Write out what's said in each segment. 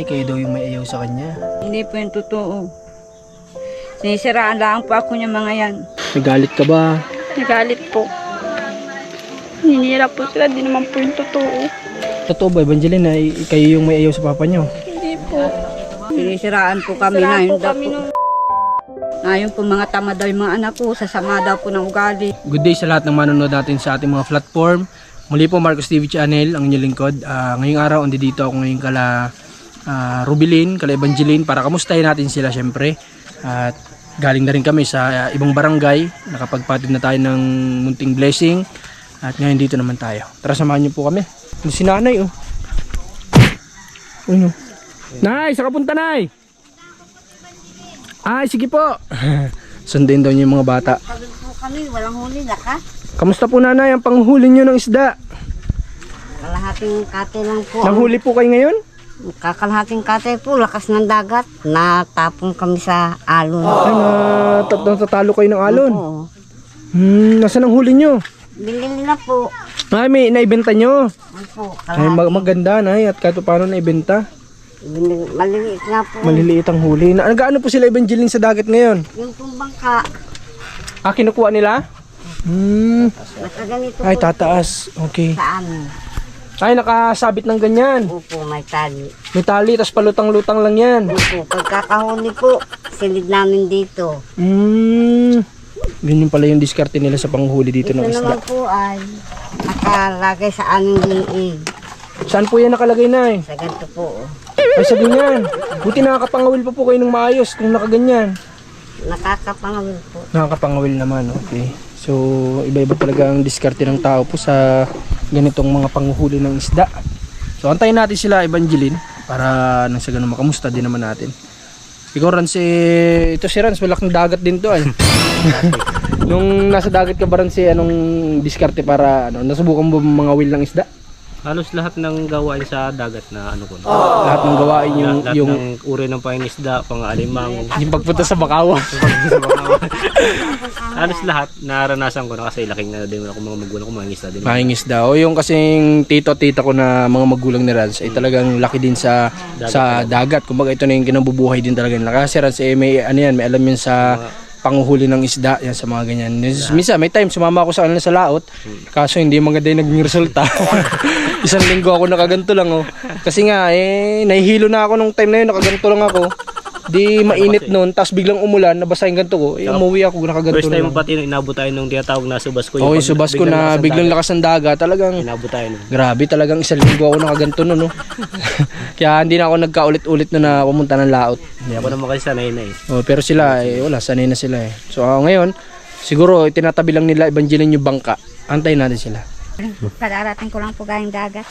Kayo daw yung may ayaw sa kanya. Hindi po yung totoo. Sinisiraan lang po ako niya mga yan. Nagalit ka ba? Nagalit po. Ninira po sila, di naman po yung totoo. Totoo ba, Evangeline, na kayo yung may ayaw sa papa nyo? Hindi po. Sinisiraan po kami na Sira yun po daw kami po. nung Ngayon po mga tama daw yung mga anak ko, sasama daw po ng ugali. Good day sa lahat ng manonood natin sa ating mga platform. Muli po Marcos TV Channel, ang inyong lingkod. Ngayong araw, dito ako ngayon kala Rubilin, kala Evangeline, para kamustahin natin sila syempre. At galing na rin kami sa ibang barangay, nakapagpatid na tayo ng munting blessing. At ngayon dito naman tayo. Tara, samahan niyo po kami. Si nanay, oh. Ano? Nay, saan ka punta, nay? Ay, sige po. Sundin daw niyo yung mga bata. Sabi po kami, walang huli na ka. Kamusta po, nanay, ang panghuli niyo ng isda? Kalahating kate lang po. Nanghuli po kayo ngayon? Kakalahating kate po, lakas ng dagat. Natapon kami sa alon. Ay, natatalo kayo ng alon. Oo. Nasaan ang huli nyo? Bilhin na po. Ay, may naibenta nyo. Opo, Ay, maganda na, at kahit paano naibenta. Maliliit nga po. Maliliit ang huli. Nagaano po sila, Evangeline, sa dagat ngayon? Yung pong bangka, Kinukuha nila? nakaganito Ay, po tataas. Okay. sa amin. Ay, nakasabit ng ganyan. Opo, may tali. May tali, tas palutang-lutang lang yan. Opo, pagkakahuli po, silid namin dito. Ganyan pala yung diskarte nila sa panghuli dito Ito ng isda. naman po ay nakalagay sa aming liig. Saan po yan nakalagay, na? Sa ganito po. Ay, sa ganyan. Buti nakakapangawil pa po kayo ng maayos kung nakaganyan. Nakakapangawil po. Nakakapangawil naman, okay. So, iba-iba talaga ang diskarte ng tao po sa ganitong mga panguhuli ng isda. So, antayin natin sila, Evangeline, para nang sa ganun makamusta din naman natin. Ikaw, Rans, ito si Rans, malaking dagat din to, ay. Nung nasa dagat ka ba, Rans, anong diskarte para, nasubukan mo mangawil ng isda? Halos lahat ng gawain sa dagat na ano ko. Lahat ng gawain Lahat yung ng uri ng pangingisda, pang-alimang, yung pagpunta sa Bakawa. halos lahat naranasan ko na kasi laking na din ako mga magulang ko mangingisda din. Mangingisda. O yung kasing tito-tita ko na mga magulang ni Rans ay talagang laki din sa dagat. Kumbaga ito na yung kinabubuhay din talaga nila. Kasi Rans may ano yan, may alam yan sa panguhuli ng isda yan sa mga ganyan. Misa may time sumama ako sa kanila sa laot. Kaso hindi maganda yung naging resulta. Isang linggo ako nakaganto lang, oh. Kasi nga nahihilo na ako nung time na yun, nakaganto lang ako. Di mainit noon, tapos biglang umulan, nabasa yung ganto ko. Umuwi ako nakaganto First lang. time pati inabot tayo nung tinatawag na Subasco. Oo, yung Subasco na biglang lakas ng dagat, talagang inabot tayo nun. grabe, talagang isang linggo ako nakaganto noon, no. Kaya hindi na ako nagkaulit-ulit na pumunta ng laot. Hindi ako naman kasi sanay na eh. Oh, pero sila wala, sanay na sila eh. So ngayon, siguro tinatabi lang nila Evangeline yung bangka. Antayin natin sila. Kadarating ko lang po galing dagat.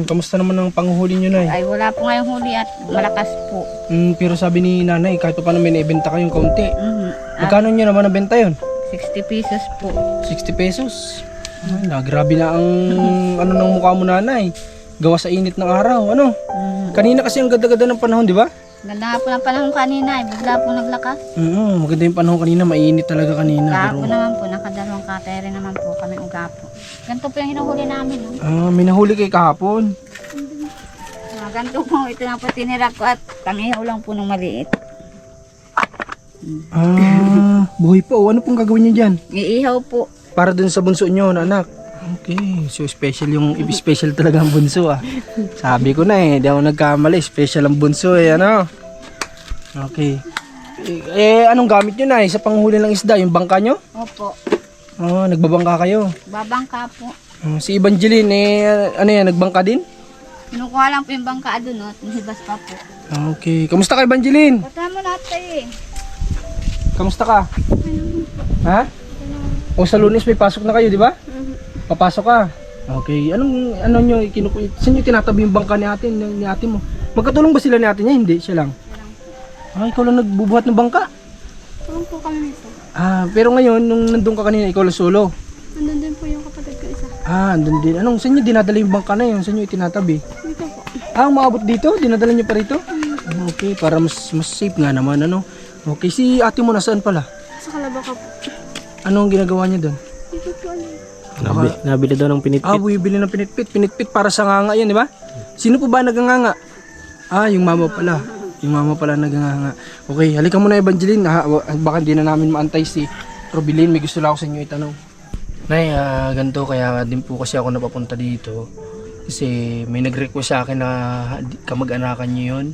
Kamusta naman ang panghuli nyo, Nay? Ay wala po ngayong huli at malakas po. Pero sabi ni Nanay, kahit pa paano may naibenta kayong kaunti. At Magkano nyo naman nabenta yun? 60 pesos po. 60 pesos. Ay, grabe na ang ano ng mukha mo, Nanay. Gawa sa init ng araw, ano? Kanina kasi ang ganda-ganda ng panahon, di ba? Ganda nga po ng panahon kanina, bigla po naglakas. Maganda yung panahon kanina, mainit talaga kanina. Kahapon Pero, naman po, nakadalawang katere naman po kami ugapo. Ganito po yung hinuhuli namin. No? may nahuli kay kahapon. Ganito po, ito nga po tinira ko at tamihaw lang po ng maliit. Buhay po. Ano pong gagawin nyo dyan? Iihaw po. Para dun sa bunso nyo, na anak. Okay, so special special talaga ang bunso, ah. Sabi ko na di ako nagkamali, special ang bunso ano. Okay. Anong gamit nyo, Nay, sa panghuli ng isda? Yung bangka nyo? Opo, Nagbabangka kayo. babangka po. Si Evangeline, ano yan, nagbangka din? Kinukuha lang po yung bangka doon, no? Nihibas pa po. Okay. Kamusta ka, Evangeline? Bata mo lahat kayo eh. Kamusta ka? Ha? O sa Lunes may pasok na kayo, di ba? Papasok ka. Okay. Ano nyo, saan nyo tinatabi yung bangka ni ate mo? Magkatulong ba sila ni ate niya? Hindi, siya lang. Ikaw lang nagbubuhat ng bangka? Tulong po kami nito. Pero ngayon, nung nandun ka kanina, ikaw lang solo. Nandun din po yung kapatid ko isa. Andun din. Saan nyo dinadala yung bangka na yun? Saan nyo itinatabi? Dito po. Umabot dito? Dinadala nyo pa rito? Okay, para mas safe nga naman, ano? Okay, si ate mo nasaan pala? Sa Kalabaka po. Anong ginagawa niya doon? Dito po ano. Nabili daw ng pinitpit. Bumibili ng pinitpit. Pinitpit para sa nganga yan, di ba? Sino po ba naganganga? Ah, yung mama pala. Yung mama pala naganganga. Okay, halika muna Evangeline. Baka hindi na namin maantay si Robilin. May gusto lang ako sa inyo itanong. Nay, ganito kaya din po kasi ako napapunta dito. Kasi may nag-request sa akin na kamag-anakan niyo yun.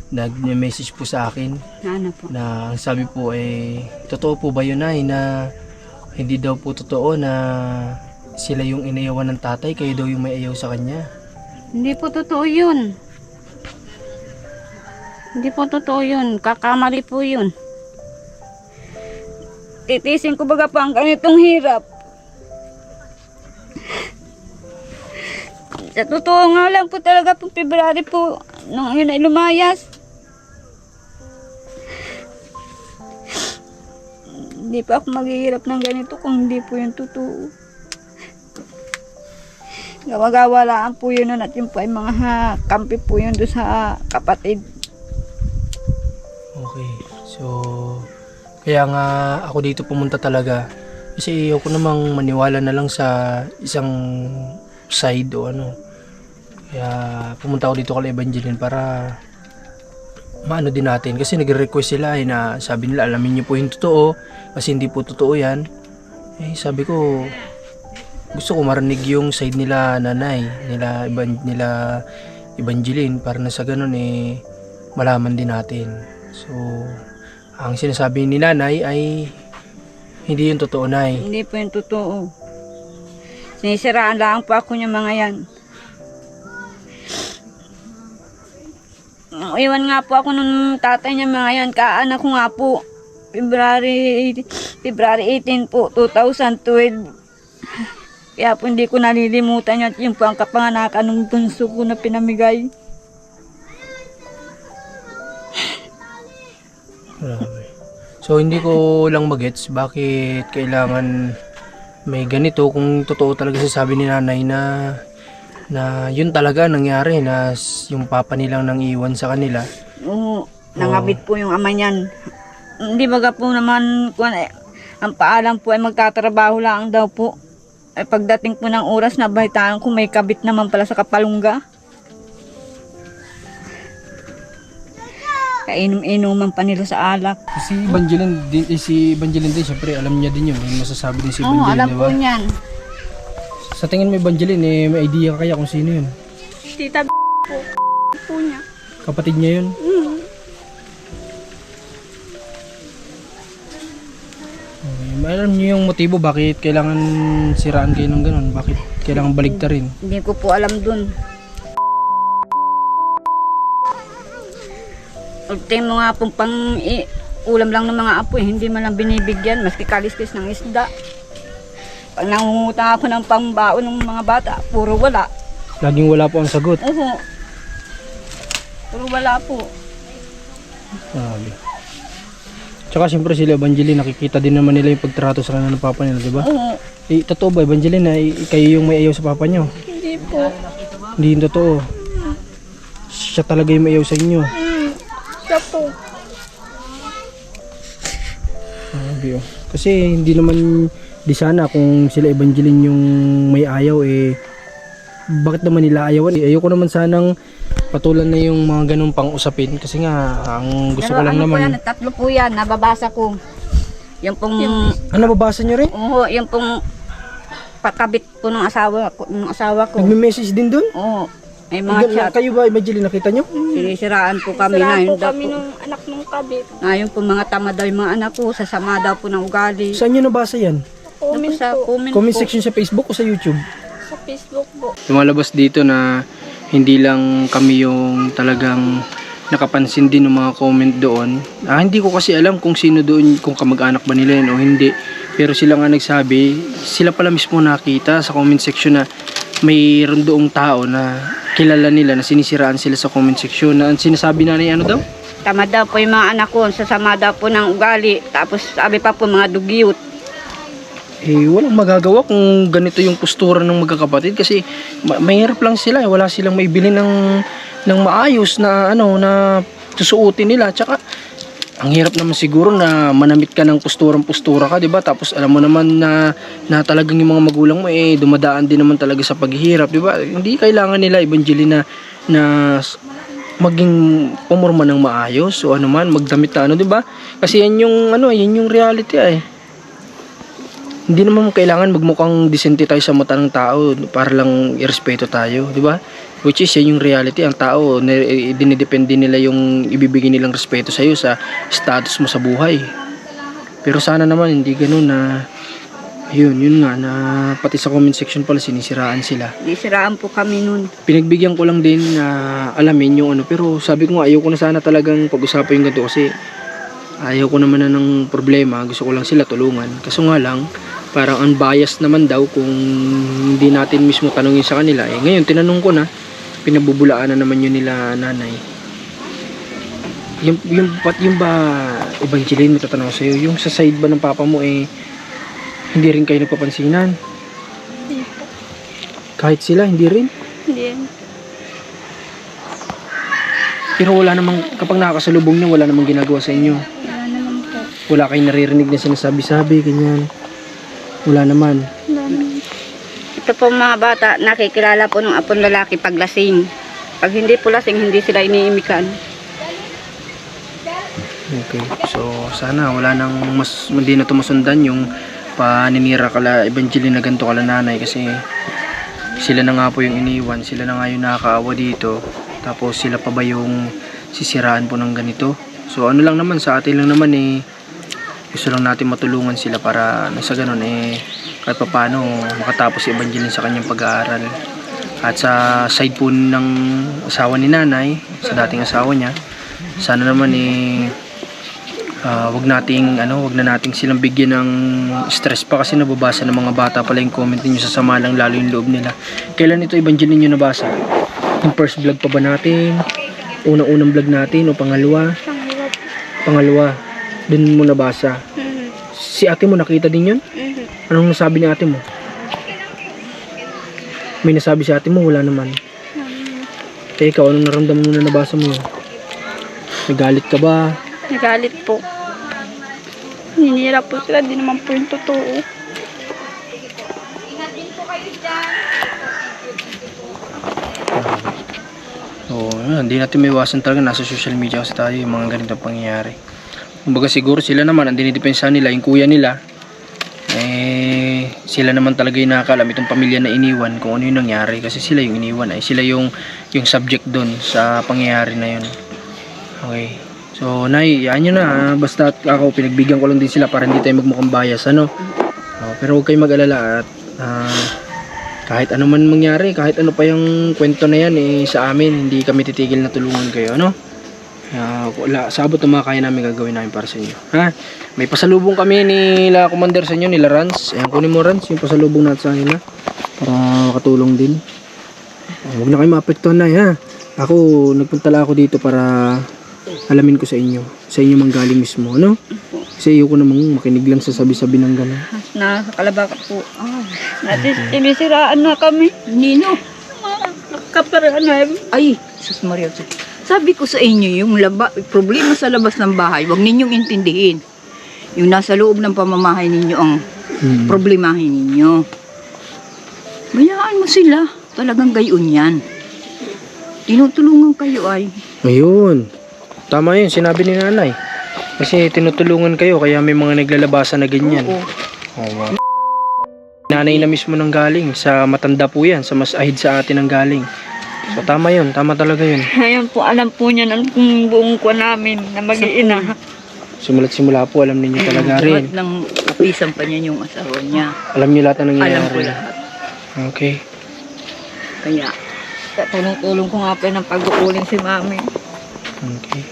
Nag-message po sa akin. Ano po? Na ang sabi po totoo po ba yun Nay na hindi daw po totoo na sila yung inayawan ng tatay, kayo daw yung may ayaw sa kanya? Hindi po totoo yun. Hindi po totoo yun. Kakamali po yun. Titisin ko baga pa ang ganitong hirap. Sa totoo nga lang po talaga po February po nung yun ay lumayas. Hindi pa ako maghihirap ng ganito kung hindi po yung totoo. Gawa-gawalaan po yun nun at yun po ay mga kampi po yun doon sa kapatid. Okay. So, kaya nga ako dito pumunta talaga. Kasi ako namang maniwala na lang sa isang side o ano. Kaya pumunta ako dito kay Evangeline para maano din natin. Kasi nagre-request sila na sabi nila alamin niyo po yung totoo. Kasi hindi po totoo yan. Sabi ko gusto ko marinig yung side nila nanay. Nila Evangeline para na sa ganun malaman din natin. So, ang sinasabi ni nanay ay hindi yung totoo, Nay. Hindi po yung totoo. Sinisiraan lang po ako yung mga yan. Iwan nga po ako nung tatay niya mga yan. Kaanak ko nga po. February 18 po, 2012. Kaya po hindi ko nalilimutan yun. At yun po ang kapanganakan ng bunso ko na pinamigay. Grabe. So hindi ko lang magets bakit kailangan may ganito kung totoo talaga sasabi ni nanay na yun talaga nangyari na yung papa nilang nang iwan sa kanila. Oo, nangabit po yung ama niyan. Hindi baga po naman, ang paalam po ay magtatrabaho lang daw po. Ay pagdating po ng oras na bahitaan ko may kabit naman pala sa Kapalungga. Kainom-inuman pa nila sa alak. Si Evangeline din, syempre alam niya din yun. May masasabi din si Oo, Evangeline, alam di po ba? niyan. Sa tingin mo Evangeline, may idea ka kaya kung sino yun? Tita po niya. Kapatid niya yun? Okay. Alam niyo yung motibo bakit kailangan siraan kayo ng ganun? Bakit kailangan baligtarin? Hindi ko po alam dun. Ultimo nga pong ulam lang ng mga apo, hindi man lang binibigyan, maski kaliskis ng isda. Pag nangungutang ako ng pambaon ng mga bata, puro wala. Laging wala po ang sagot. Oo. Puro wala po. Grabe. Tsaka siyempre sila Evangeline, nakikita din naman nila yung pagtrato sa kanila ng papa nila, di ba? Oo. Totoo ba Evangeline na kayo yung may ayaw sa papa niyo? Hindi po. Hindi yung totoo. Siya talaga yung may ayaw sa inyo. Siya po. Grabe, oh. Kasi hindi naman di sana kung sila Evangeline yung may ayaw bakit naman nila ayawan? Ayoko naman sanang patulan na yung mga ganung pang-usapin kasi nga ang gusto ko lang Pero ano po naman. yan, tatlo po yan, nababasa ko. Yung pong, Ano babasa niyo rin? oo, yung pong pakabit po ng asawa ko. Nagme-message din doon? Oo, may mga chat. Kayo ba Evangeline nakita niyo? Sinisiraan po kami Sira na po yun daw kami po. nung anak ng kabit. Ngayon po mga tama daw yung mga anak ko, sasama daw po ng ugali. Saan niyo nabasa yan? Comment Sa po. comment Comment po. section sa Facebook o sa YouTube? Sa Facebook po. Lumalabas dito na hindi lang kami yung talagang nakapansin din ng mga comment doon. Hindi ko kasi alam kung sino doon, kung kamag-anak ba nila yun o hindi. Pero sila nga nagsabi, sila pala mismo nakita sa comment section na mayroon doong tao na kilala nila na sinisiraan sila sa comment section. Na ang sinasabi na ano daw? Tama daw po yung mga anak ko, sasama daw po ng ugali. Tapos sabi pa po mga dugyot. Walang magagawa kung ganito yung postura ng magkakapatid kasi mahirap lang sila, wala silang maibili ng maayos na na susuotin nila. Tsaka ang hirap naman siguro na manamit ka ng postura ka, 'di ba? Tapos alam mo naman na talagang yung mga magulang mo dumadaan din naman talaga sa paghihirap, 'di ba? Hindi kailangan nila Evangeline na maging pumorma ng maayos o ano man, magdamit na ano, 'di ba? Kasi yan yung ano, yan yung reality ay. Hindi naman kailangan magmukhang decente tayo sa mata ng tao para lang irespeto tayo, 'di ba? Which is yan yung reality, ang tao dinidepende nila yung ibibigay nilang respeto sa iyo sa status mo sa buhay. Pero sana naman hindi ganoon na yun nga na pati sa comment section pala sinisiraan sila. Disiraan po kami nun. Pinagbigyan ko lang din na alamin yung ano, pero sabi ko nga ayaw ko na sana talagang pag-usapan yung ganito kasi ayaw ko naman na ng problema, gusto ko lang sila tulungan. Kaso nga lang, parang unbiased naman daw kung hindi natin mismo tanungin sa kanila. Eh ngayon tinanong ko na, pinabubulaan na naman yun nila nanay. Yung ba Evangeline, may tatanong sa'yo, yung sa side ba ng papa mo hindi rin kayo nagpapansinan? Hindi po. Kahit sila, hindi rin? Hindi. Pero wala namang, kapag nakakasalubong nyo, wala namang ginagawa sa inyo. Wala naman po. Wala kayong naririnig na sinasabi-sabi, ganyan. Wala naman. Wala naman. Ito po mga bata, nakikilala po ng apong lalaki pag lasing. Pag hindi po lasing, hindi sila iniimikan. Okay. So, sana wala nang hindi na tumusundan yung paninira kala Evangeline na ganito kala nanay kasi sila na nga po yung iniwan, sila na nga yung nakakaawa dito. Tapos sila pa ba yung sisiraan po ng ganito? So, ano lang naman, sa atin lang naman gusto lang natin matulungan sila para nasa ganun kahit pa paano makatapos si Evangeline sa kanyang pag-aaral. At sa side po ng asawa ni nanay, sa dating asawa niya, sana naman wag na nating silang bigyan ng stress pa kasi nababasa ng mga bata pala yung comment ninyo, sasama lang lalo yung loob nila. Kailan ito Evangeline nyo nabasa? Yung first vlog pa ba natin? Unang vlog natin o pangalawa? Pangalawa. Dun mo nabasa. Si ate mo nakita din yun? Anong nasabi ni ate mo? May nasabi si ate mo? Wala naman. Kaya ikaw, anong naramdaman mo na nabasa mo? Nagalit ka ba? Nagalit po. Hinira po sila, di naman po yung totoo. Hindi natin may iwasan talaga, nasa social media kasi tayo yung mga ganitong pangyayari. Kumbaga siguro sila naman, ang dinidepensa nila, yung kuya nila, sila naman talaga yung nakakalam itong pamilya na iniwan kung ano yung nangyari kasi sila yung iniwan, sila yung subject doon sa pangyayari na yun. Okay. So, Nay, yan nyo na. Basta ako, pinagbigyan ko lang din sila para hindi tayo magmukhang bias, ano? Pero huwag kayong mag-alala at kahit ano man mangyari, kahit ano pa yung kwento na yan, sa amin, hindi kami titigil na tulungan kayo, ano? Sabot na mga kaya namin gagawin namin para sa inyo. Ha? May pasalubong kami nila Commander sa inyo, nila Rans. Ayan, kunin mo Rans, yung pasalubong natin sa kanila para makatulong din. Huwag na kayo maapektuhan, Nay, ha? Ako, nagpunta ako dito para alamin ko sa inyo manggaling mismo, ano? Kasi ayoko namang makinig lang sa sabi-sabi ng gano'n. Nakakalaba ka po. Sinisiraan na kami. Nino, Nakaparaan na. ay, sus Maria, sabi ko sa inyo, yung problema sa labas ng bahay, huwag ninyong intindihin. Yung nasa loob ng pamamahay ninyo ang problemahin ninyo. Bayaan mo sila, talagang gayon yan. Tinutulungan kayo ay. Ayun. Tama yun, sinabi ni nanay. Kasi tinutulungan kayo, kaya may mga naglalabasa na ganyan. Oo. Nanay na mismo nang galing. Sa matanda po yan, sa mas ahid sa atin ang galing. So tama yun, tama talaga yun. Ngayon po, alam po niya ng buong kwa namin na mag-iina. Simula't simula po, alam ninyo talaga rin. Lahat ng kapisan pa niya yung asawa niya. Alam niyo lahat ng nangyayari. Alam ko lahat. Okay. Kaya, Tulong ko nga po ng pag-uuling si mami. Okay.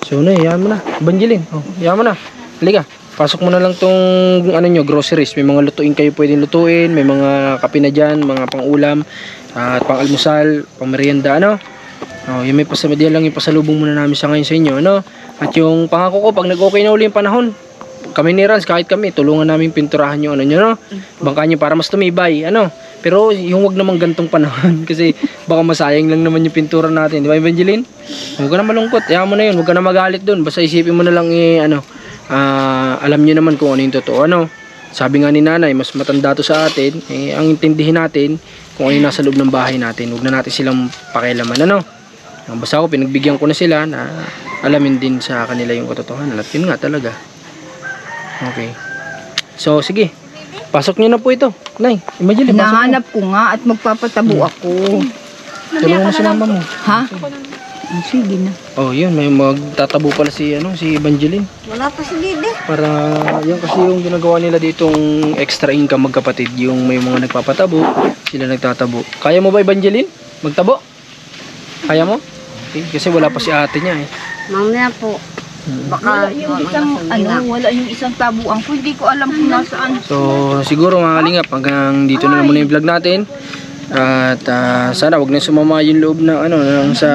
So na, yaman mo na. Evangeline, yaman mo na. Halika, pasok mo na lang tong groceries. May mga lutuin kayo pwedeng lutuin. May mga kape na dyan, mga pang-ulam, at pang-almusal, pang-merienda, ano? Yung may diyan lang yung pasalubong muna namin sa ngayon sa inyo, ano? At yung pangako ko, pag nag-okay na uli yung panahon, kami ni Rans, kahit kami, tulungan namin pinturahan yung ano nyo, no? Bangka nyo para mas tumibay, ano? Pero yung wag naman gantong panahon kasi baka masayang lang naman yung pintura natin, di ba Evangeline? Huwag ka na malungkot, yaman mo na yun, huwag ka na magalit dun, basta isipin mo na lang alam nyo naman kung ano yung totoo, ano? Sabi nga ni nanay, mas matanda to sa atin, ang intindihin natin kung ano yung nasa loob ng bahay natin, huwag na natin silang pakialaman, ano? Basta ako, pinagbigyan ko na sila na alamin din sa kanila yung katotohanan. At yun nga talaga. Okay. So, sige. Pasok nyo na po ito. Nay, imagine, pasok mo. Hinahanap ko nga at magpapatabo ako. Tulungan mo si mama mo. Ha? Sige na. Oh, yun. May magtatabo pala si Evangeline. Wala pa si Dede. Para, yan kasi yung ginagawa nila ditong extra income magkapatid. Yung may mga nagpapatabo, sila nagtatabo. Kaya mo ba, Evangeline? Magtabo? Kaya mo? Okay, kasi wala pa si ate niya eh. Mamaya po. Wala yung isang, wala yung isang tabuan ko. Hindi ko alam kung nasaan. So, siguro mga kalingap, hanggang dito na lang muna yung vlog natin. At sana wag na sumama yung loob ng ng sa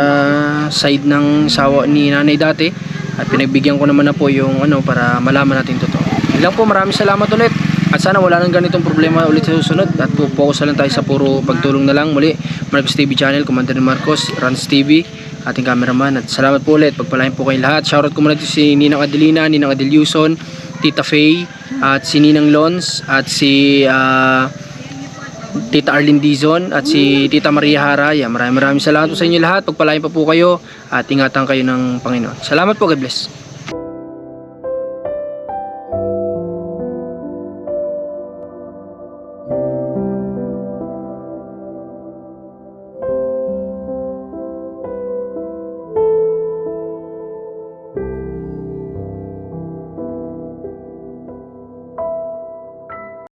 side ng sawa ni nanay dati. At pinagbigyan ko naman na po yung para malaman natin totoo. Yun lang po, maraming salamat ulit. At sana wala nang ganitong problema ulit sa susunod. At focus na lang tayo sa puro pagtulong na lang. Muli, Marcos TV Channel, Commander Marcos, Rans TV, ating cameraman. At salamat po ulit. Pagpalain po kayo lahat. Shoutout ko muna dito si Ninang Adelina, Ninang Adelyuson, Tita Faye, at si Ninang Lons, at si Tita Arlene Dizon, at si Tita Maria Haraya. Maraming salamat po sa inyo lahat. Pagpalain pa po kayo at ingatan kayo ng Panginoon. Salamat po. God bless.